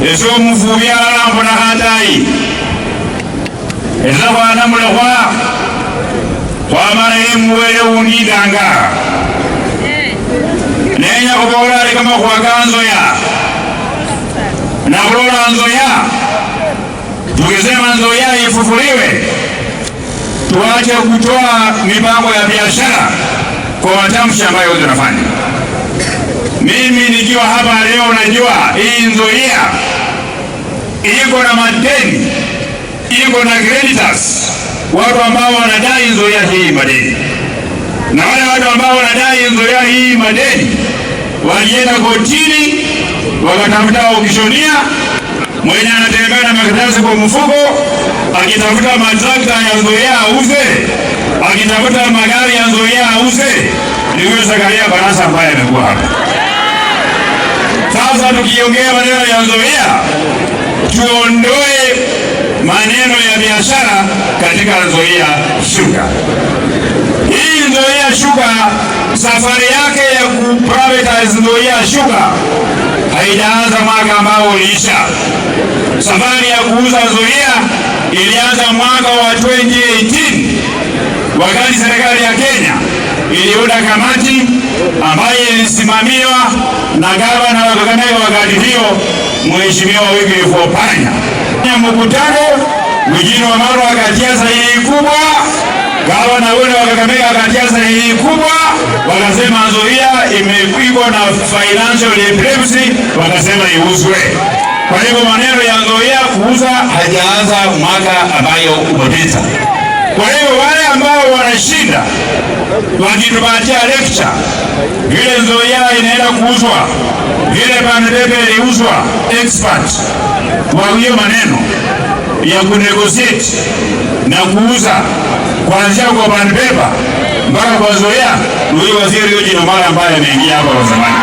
Eso mufubia lambo na hatai. Eza wana mulekwa kwa marehemu wele unidanga. Nenya kubola kama kwa ganzo ya. Na kulola nzoya. Tukisema nzoya ifufuliwe. Tuache kutoa mipango ya biashara kwa matamshi ambayo tunafanya. Mimi nikiwa hapa leo najua hii Nzoia iko na madeni, iko na creditors, watu ambao wanadai Nzoia hii madeni. Na wale watu ambao wanadai Nzoia hii madeni walienda kotini wakatafuta ukishonia mwenye anatembea na makaratasi kwa mfuko akitafuta matrakta ya Nzoia auze, akitafuta magari ya Nzoia auze. Ni huyo Zakaria Barasa ambaye amekuwa hapa. Sasa tukiongea maneno ya Nzoia, tuondoe maneno ya biashara katika Nzoia Sugar. Hii Nzoia Sugar, safari yake ya kuprivatize Nzoia Sugar haijaanza mwaka ambao uliisha. Safari ya kuuza Nzoia ilianza mwaka wa 2018 wakati serikali ya Kenya iliunda kamati ambayo ilisimamiwa na gavana wa Kakamega wakati hiyo Mheshimiwa Wycliffe Oparanya. Mkutano Eugene Wamalwa akatia sahihi kubwa, gavana ule wa Kakamega akatia sahihi kubwa, wakasema Nzoia imepigwa na financial epilepsy, wakasema iuzwe. Kwa hivyo maneno ya Nzoia kuuza hajaanza mwaka ambayo umepita. Kwa hiyo wale ambao wanashinda wakitupatia lecture vile Nzoia inaenda kuuzwa, vile Panpepe iliuzwa, expert wa hiyo maneno ya kunegotiate na kuuza kuanzia kwa Panpepe mpaka kwa Nzoia, huyo waziri Eugene Wamalwa ambaye ameingia hapa kwa zamani.